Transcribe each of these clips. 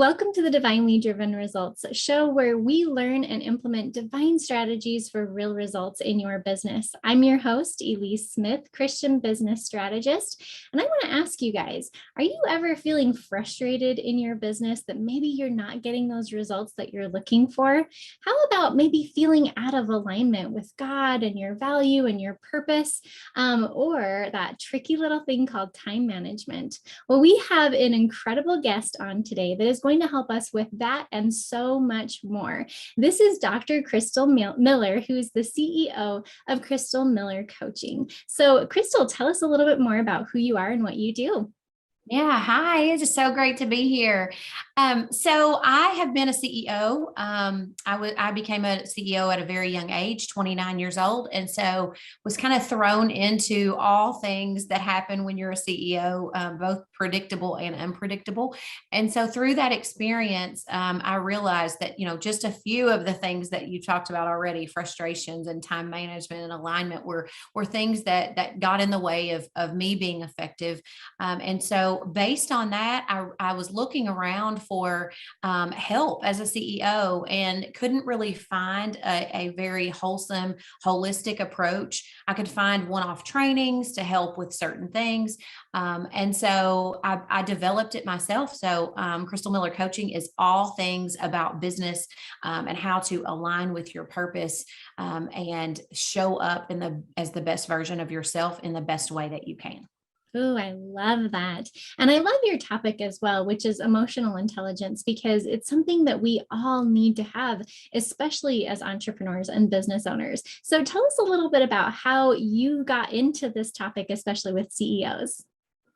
Welcome to the Divinely Driven Results show, where we learn and implement divine strategies for real results in your business. I'm your host, Elise Smith, Christian business strategist. And I want to ask you guys, are you ever feeling frustrated in your business that maybe you're not getting those results that you're looking for? How about maybe feeling out of alignment with God and your value and your purpose, or that tricky little thing called time management? Well, we have an incredible guest on today that is going to help us with that and so much more. This is Dr. Crystal Miller, who is the CEO of Crystal Miller Coaching. So, Crystal, tell us a little bit more about who you are and what you do. Yeah, hi. It's just so great to be here. So I have been a CEO. I became a CEO at a very young age, 29 years old, and so was kind of thrown into all things that happen when you're a CEO, both predictable and unpredictable. And so through that experience, I realized that just a few of the things that you talked about already, frustrations and time management and alignment, were things that got in the way of me being effective. And so based on that, I was looking around for help as a CEO and couldn't really find a very wholesome, holistic approach. I could find one-off trainings to help with certain things. And so I developed it myself. So Crystal Miller Coaching is all things about business and how to align with your purpose and show up as the best version of yourself in the best way that you can. Oh, I love that. And I love your topic as well, which is emotional intelligence, because it's something that we all need to have, especially as entrepreneurs and business owners. So tell us a little bit about how you got into this topic, especially with CEOs.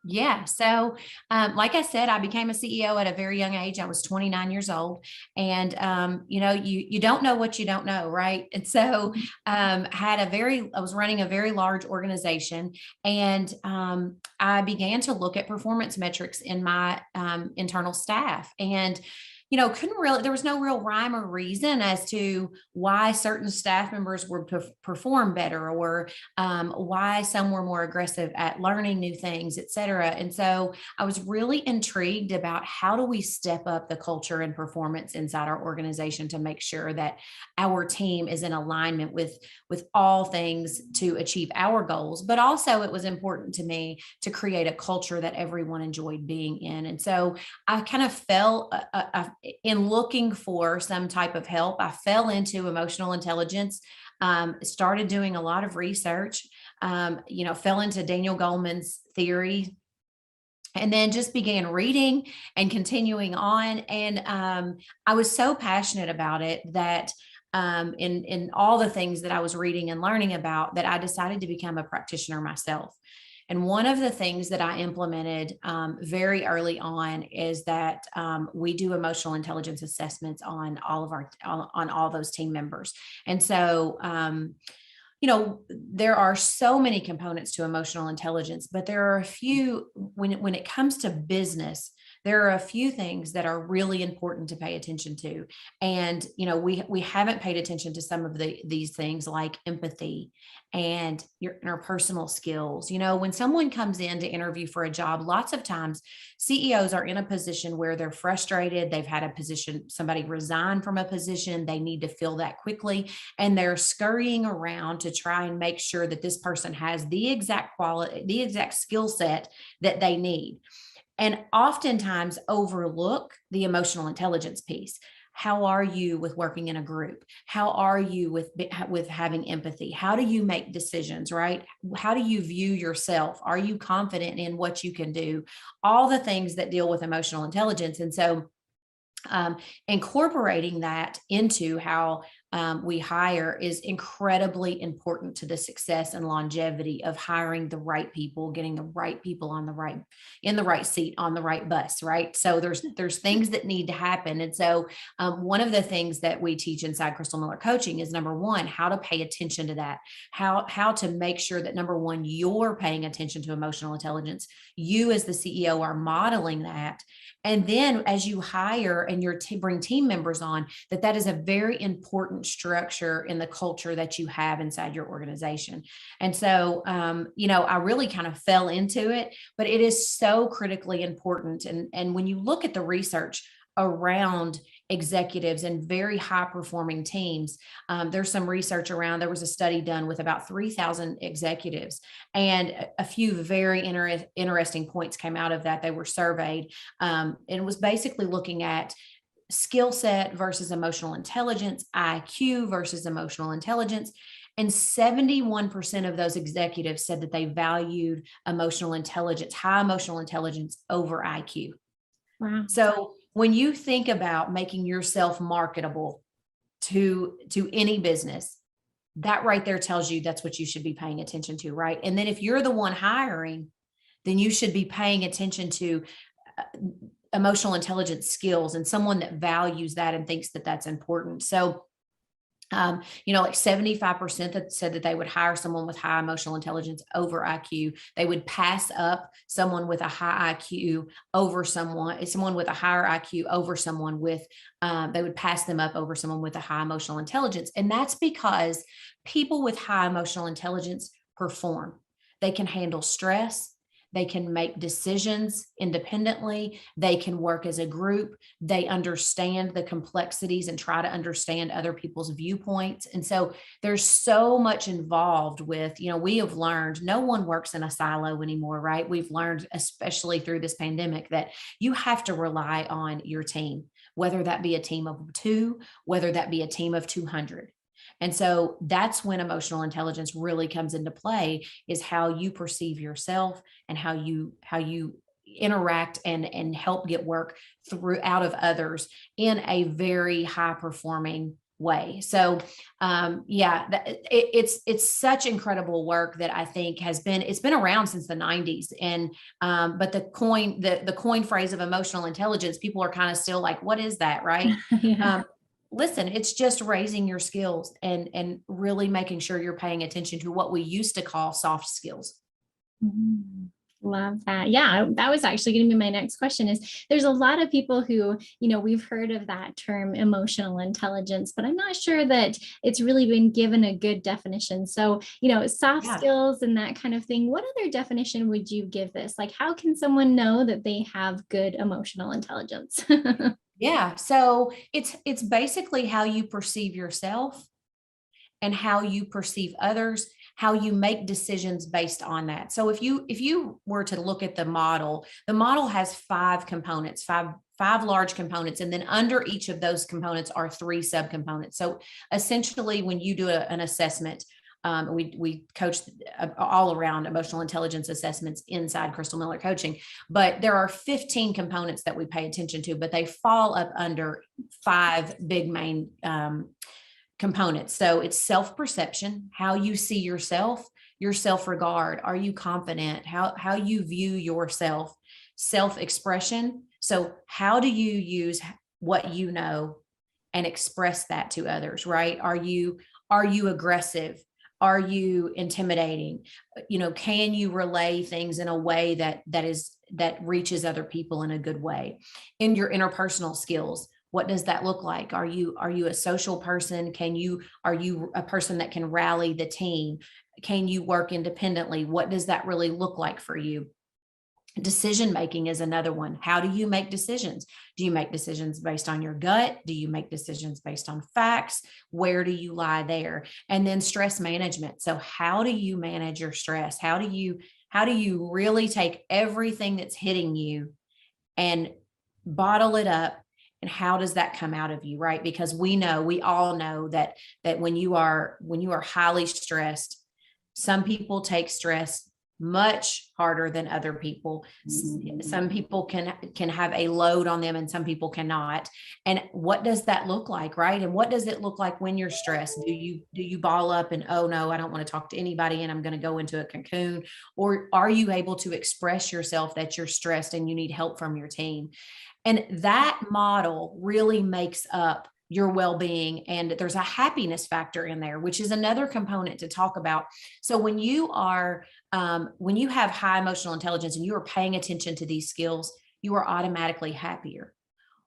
Yeah. So, like I said, I became a CEO at a very young age. I was 29 years old, and you don't know what you don't know, right? And so, I was running a very large organization, and I began to look at performance metrics in my internal staff, and there was no real rhyme or reason as to why certain staff members would perform better, or why some were more aggressive at learning new things, et cetera. And so I was really intrigued about how do we step up the culture and performance inside our organization to make sure that our team is in alignment with all things to achieve our goals. But also it was important to me to create a culture that everyone enjoyed being in. And so I kind of fell in looking for some type of help. I fell into emotional intelligence, started doing a lot of research, fell into Daniel Goleman's theory, and then just began reading and continuing on. And I was so passionate about it that in all the things that I was reading and learning about, that I decided to become a practitioner myself. And one of the things that I implemented very early on is that we do emotional intelligence assessments on all those team members. And so, there are so many components to emotional intelligence, but there are a few when it comes to business. There are a few things that are really important to pay attention to. And, we haven't paid attention to some of these things like empathy and your interpersonal skills. When someone comes in to interview for a job, lots of times CEOs are in a position where they're frustrated. They've had somebody resign from a position. They need to fill that quickly. And they're scurrying around to try and make sure that this person has the exact quality, the exact skill set that they need, and oftentimes overlook the emotional intelligence piece. How are you with working in a group? How are you with having empathy? How do you make decisions, right? How do you view yourself? Are you confident in what you can do? All the things that deal with emotional intelligence. And so incorporating that into how we hire is incredibly important to the success and longevity of hiring the right people, getting the right people in the right seat on the right bus, right? So there's things that need to happen. And so one of the things that we teach inside Crystal Miller Coaching is, number one, how to pay attention to that, how to make sure that, number one, you're paying attention to emotional intelligence. You as the CEO are modeling that. And then as you hire and bring team members on, that is a very important structure in the culture that you have inside your organization. And so, I really kind of fell into it, but it is so critically important. And when you look at the research, around executives and very high performing teams. There's some research around, there was a study done with about 3,000 executives, and a few very interesting points came out of that. They were surveyed, and it was basically looking at skill set versus emotional intelligence, IQ versus emotional intelligence. And 71% of those executives said that they valued emotional intelligence, high emotional intelligence over IQ. Wow. So when you think about making yourself marketable to any business, that right there tells you that's what you should be paying attention to, right? And then if you're the one hiring, then you should be paying attention to emotional intelligence skills and someone that values that and thinks that that's important. So like 75% that said that they would hire someone with high emotional intelligence over IQ. They would pass up someone with a high IQ over someone with a higher IQ over someone with, they would pass them up over someone with a high emotional intelligence. And that's because people with high emotional intelligence perform. They can handle stress. They can make decisions independently. They can work as a group. They understand the complexities and try to understand other people's viewpoints. And so there's so much involved with, we have learned no one works in a silo anymore, right? We've learned, especially through this pandemic, that you have to rely on your team, whether that be a team of 2, whether that be a team of 200. And so that's when emotional intelligence really comes into play, is how you perceive yourself and how you interact and help get work out of others in a very high performing way. So it's such incredible work that I think it's been around since the 90s. And but the coin phrase of emotional intelligence, people are kind of still like, what is that, right? Yeah. Listen, it's just raising your skills and really making sure you're paying attention to what we used to call soft skills. Mhm. Love that. Yeah, that was actually going to be my next question. Is there's a lot of people who, we've heard of that term emotional intelligence, but I'm not sure that it's really been given a good definition. So, soft Yeah. skills and that kind of thing. What other definition would you give this? Like, how can someone know that they have good emotional intelligence? Yeah. So it's basically how you perceive yourself and how you perceive others, how you make decisions based on that. So if you were to look at the model has 5 components, five large components, and then under each of those components are 3 subcomponents. So essentially, when you do an assessment, we coach all around emotional intelligence assessments inside Crystal Miller Coaching, but there are 15 components that we pay attention to, but they fall up under 5 big main components. So it's self-perception, how you see yourself, your self-regard. Are you confident? How you view yourself, self-expression. So how do you use what you know and express that to others, right? Are you aggressive? Are you intimidating? Can you relay things in a way that reaches other people in a good way? In your interpersonal skills, what does that look like? Are you a social person? Are you a person that can rally the team? Can you work independently? What does that really look like for you? Decision making is another one. How do you make decisions? Do you make decisions based on your gut? Do you make decisions based on facts? Where do you lie there? And then stress management. So how do you manage your stress? How do you really take everything that's hitting you and bottle it up? And how does that come out of you, right? Because we all know that when you are highly stressed, some people take stress much harder than other people. Some people can have a load on them and some people cannot. And what does that look like, right? And what does it look like when you're stressed? Do you ball up and, oh no, I don't want to talk to anybody and I'm going to go into a cocoon? Or are you able to express yourself that you're stressed and you need help from your team? And that model really makes up your well-being. And there's a happiness factor in there, which is another component to talk about. So when you have high emotional intelligence and you are paying attention to these skills, you are automatically happier.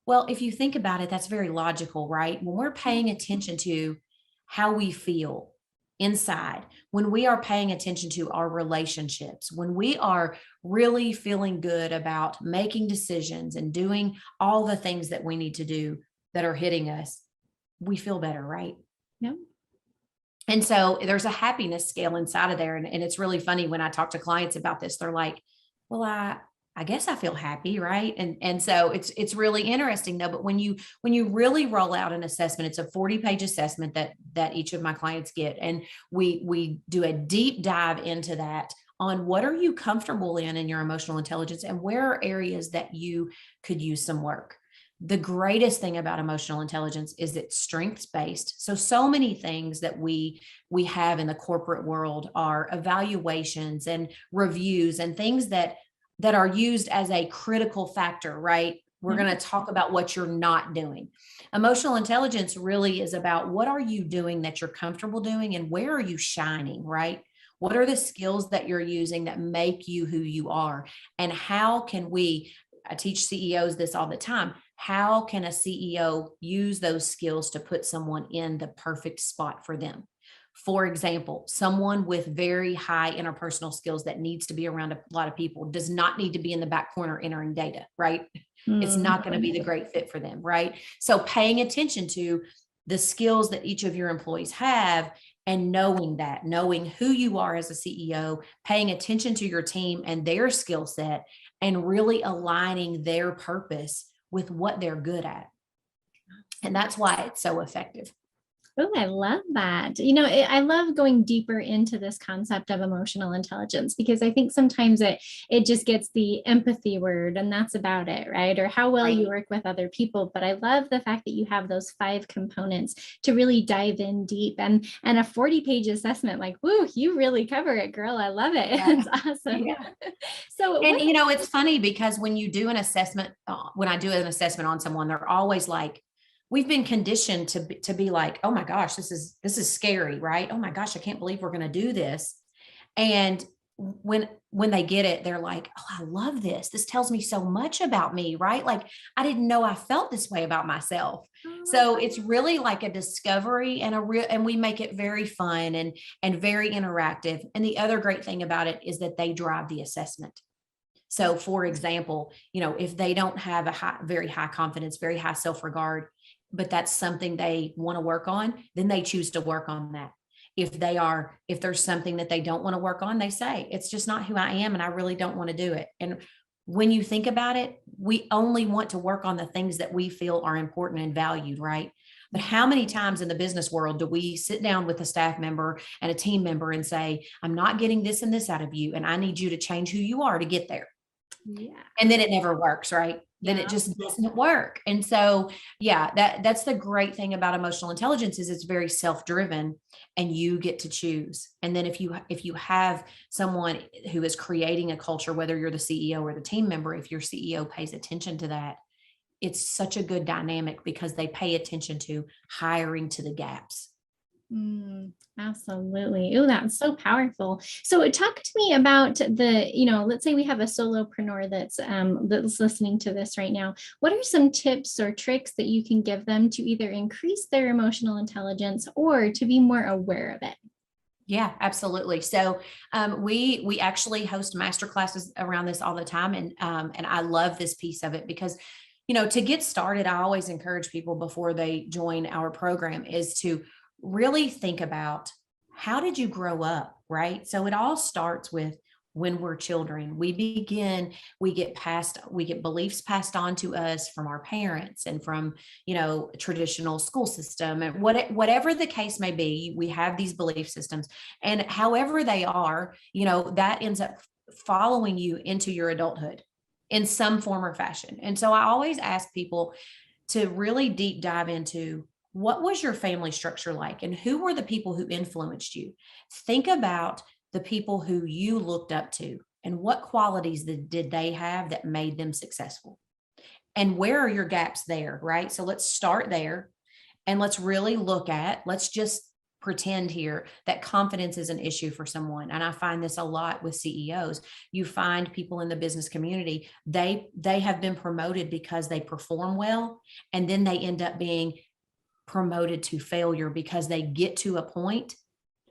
Well, if you think about it, that's very logical, right? When we're paying attention to how we feel, inside, when we are paying attention to our relationships, when we are really feeling good about making decisions and doing all the things that we need to do that are hitting us, we feel better, right? Yeah. And so there's a happiness scale inside of there. And it's really funny when I talk to clients about this, they're like, well, I guess I feel happy, right? And so it's really interesting though. But when you really roll out an assessment, it's a 40-page assessment that each of my clients get. And we do a deep dive into that on what are you comfortable in your emotional intelligence, and where are areas that you could use some work. The greatest thing about emotional intelligence is it's strengths based. So many things that we have in the corporate world are evaluations and reviews and things that are used as a critical factor, right? We're going to talk about what you're not doing. Emotional intelligence really is about what are you doing that you're comfortable doing, and where are you shining, right? What are the skills that you're using that make you who you are? And how can I teach CEOs this all the time. How can a CEO use those skills to put someone in the perfect spot for them? For example, someone with very high interpersonal skills that needs to be around a lot of people does not need to be in the back corner entering data, right? It's not going to be the great fit for them, right? So paying attention to the skills that each of your employees have, and knowing who you are as a CEO, paying attention to your team and their skill set, and really aligning their purpose with what they're good at. And that's why it's so effective. Oh, I love that. I love going deeper into this concept of emotional intelligence, because I think sometimes it just gets the empathy word and that's about it, right? Or how well you work with other people. But I love the fact that you have those 5 components to really dive in deep, and a 40-page assessment. Like, whoo, you really cover it, girl. I love it. Yeah. It's awesome. Yeah. So, and it's funny because when you do an assessment, when I do an assessment on someone, they're always like, we've been conditioned to be like, oh my gosh, this is scary, right? Oh my gosh, I can't believe we're going to do this. And when they get it, they're like, oh, I love this. This tells me so much about me, right? Like, I didn't know I felt this way about myself. So it's really like a discovery and and we make it very fun and very interactive. And the other great thing about it is that they drive the assessment. So for example, if they don't have very high confidence, very high self-regard, but that's something they want to work on, then they choose to work on that. If there's something that they don't want to work on, they say, it's just not who I am and I really don't want to do it. And when you think about it, we only want to work on the things that we feel are important and valued, right? But how many times in the business world do we sit down with a staff member and a team member and say, I'm not getting this and this out of you, and I need you to change who you are to get there? Yeah. And then it never works, right? Then it just doesn't work. And so, yeah, that's the great thing about emotional intelligence is it's very self-driven and you get to choose. And then if you have someone who is creating a culture, whether you're the CEO or the team member, if your CEO pays attention to that, it's such a good dynamic because they pay attention to hiring to the gaps. Absolutely. Oh, that's so powerful. So talk to me about let's say we have a solopreneur that's listening to this right now. What are some tips or tricks that you can give them to either increase their emotional intelligence or to be more aware of it? Yeah, absolutely. So we actually host masterclasses around this all the time. And I love this piece of it because, to get started, I always encourage people before they join our program is to really think about, how did you grow up, right? So it all starts with when we're children. We get beliefs passed on to us from our parents and from, traditional school system, and whatever the case may be, we have these belief systems, and however they are, that ends up following you into your adulthood in some form or fashion. And so I always ask people to really deep dive into, what was your family structure like? And who were the people who influenced you? Think about the people who you looked up to and what qualities did they have that made them successful? And where are your gaps there, right? So let's start there and let's really let's just pretend here that confidence is an issue for someone. And I find this a lot with CEOs. You find people in the business community, they have been promoted because they perform well, and then they end up being promoted to failure because they get to a point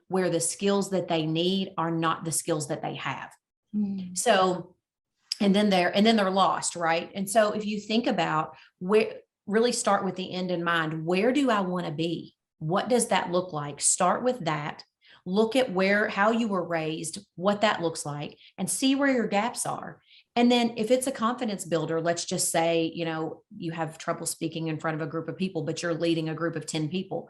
where the skills that they need are not the skills that they have. Mm. So, and then they're lost, right? And so if you think about really start with the end in mind, where do I want to be? What does that look like? Start with that. Look at how you were raised, what that looks like, and see where your gaps are. And then if it's a confidence builder, let's just say, you have trouble speaking in front of a group of people, but you're leading a group of 10 people.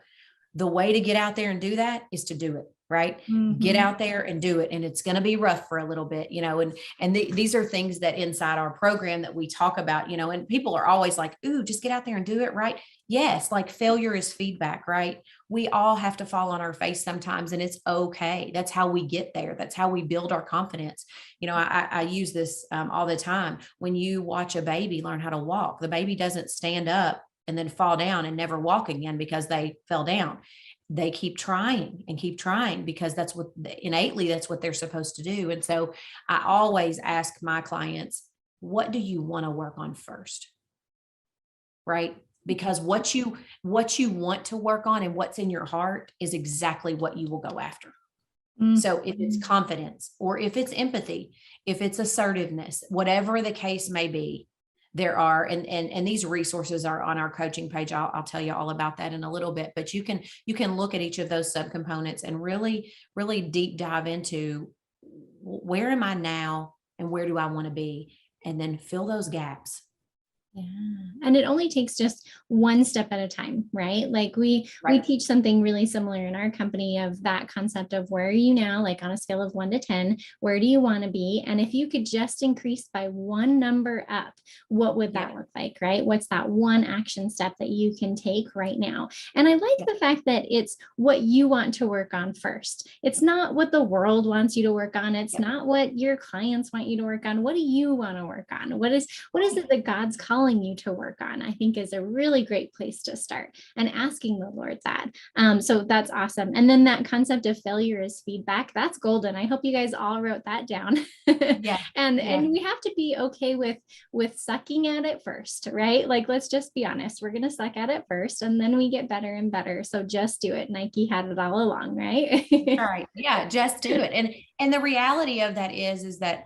The way to get out there and do that is to do it, right? Mm-hmm. Get out there and do it. And it's going to be rough for a little bit, these are things that inside our program that we talk about, and people are always like, ooh, just get out there and do it, right? Yes. Like failure is feedback, right? We all have to fall on our face sometimes, and it's okay. That's how we get there. That's how we build our confidence. I use this all the time. When you watch a baby learn how to walk, the baby doesn't stand up and then fall down and never walk again because they fell down. They keep trying because that's what they're supposed to do. And so I always ask my clients, what do you want to work on first? Right? Because what you want to work on and what's in your heart is exactly what you will go after. Mm-hmm. So if it's confidence, or if it's empathy, if it's assertiveness, whatever the case may be, there are, and these resources are on our coaching page. I'll tell you all about that in a little bit, but you can look at each of those subcomponents and really, really deep dive into where am I now and where do I want to be? And then fill those gaps. Yeah. And it only takes just one step at a time, right? Like we teach something really similar in our company of that concept of where are you now, like on a scale of 1 to 10, where do you want to be? And if you could just increase by one number up, what would that look like, right? What's that one action step that you can take right now? And I like the fact that it's what you want to work on first. It's not what the world wants you to work on. It's not what your clients want you to work on. What do you want to work on? What is it that God's calling you to work on, I think is a really great place to start, and asking the Lord that. So that's awesome. And then that concept of failure is feedback, that's golden. I hope you guys all wrote that down. And we have to be okay with sucking at it first, right? Like, let's just be honest. We're going to suck at it first, and then we get better and better. So just do it. Nike had it all along, right? All right. Yeah. Just do it. And the reality of that is that,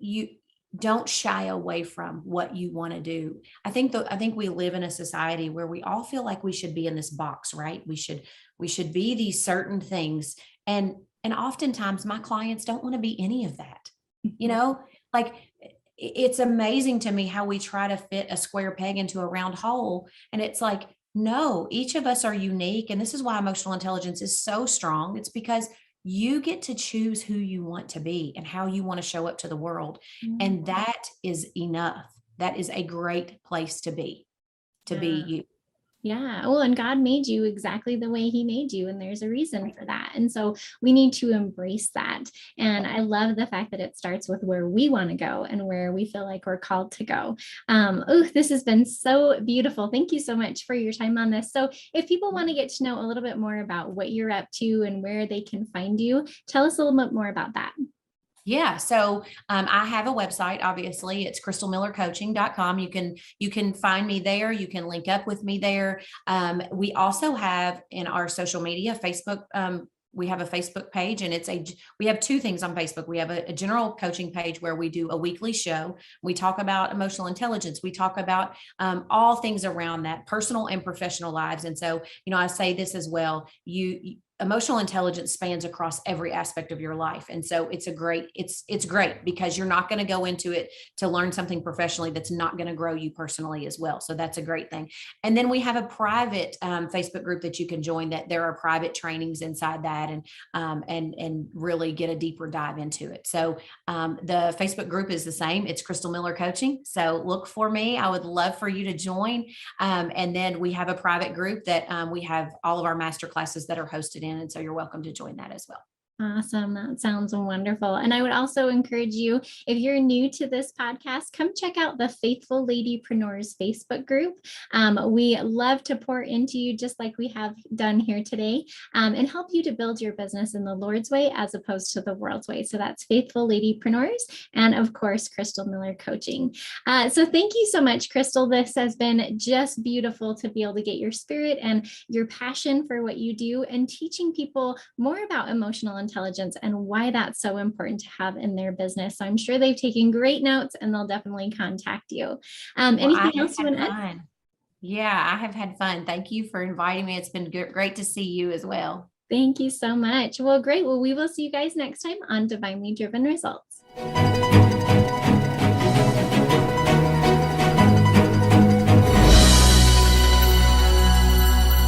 you don't shy away from what you want to do. I think we live in a society where we all feel like we should be in this box, right? We should be these certain things. And oftentimes my clients don't want to be any of that. Like, it's amazing to me how we try to fit a square peg into a round hole. And it's like, no, each of us are unique. And this is why emotional intelligence is so strong. It's because you get to choose who you want to be and how you want to show up to the world. Mm-hmm. And that is enough. That is a great place to be you. Yeah. Well, and God made you exactly the way he made you, and there's a reason for that. And so we need to embrace that. And I love the fact that it starts with where we want to go and where we feel like we're called to go. This has been so beautiful. Thank you so much for your time on this. So if people want to get to know a little bit more about what you're up to and where they can find you, tell us a little bit more about that. Yeah. So I have a website, obviously. It's crystalmillercoaching.com. You can find me there. You can link up with me there. We also have in our social media, Facebook, we have a Facebook page, and we have two things on Facebook. We have a general coaching page where we do a weekly show. We talk about emotional intelligence. We talk about all things around that, personal and professional lives. And so, I say this as well. Emotional intelligence spans across every aspect of your life. And so it's great because you're not going to go into it to learn something professionally that's not going to grow you personally as well. So that's a great thing. And then we have a private Facebook group that you can join, that there are private trainings inside that, and really get a deeper dive into it. So the Facebook group is the same. It's Crystal Miller Coaching. So look for me. I would love for you to join. And then we have a private group that we have all of our master classes that are hosted in. And so you're welcome to join that as well. Awesome. That sounds wonderful. And I would also encourage you, if you're new to this podcast, come check out the Faithful Ladypreneurs Facebook group. We love to pour into you just like we have done here today, and help you to build your business in the Lord's way as opposed to the world's way. So that's Faithful Ladypreneurs, and of course, Crystal Miller Coaching. So thank you so much, Crystal. This has been just beautiful to be able to get your spirit and your passion for what you do and teaching people more about emotional intelligence and why that's so important to have in their business. So I'm sure they've taken great notes and they'll definitely contact you. Well, Anything else you want to add? fun. Yeah, I have had fun. Thank you for inviting me. It's been great to see you as well. Thank you so much. Well, great. Well, we will see you guys next time on Divinely Driven Results.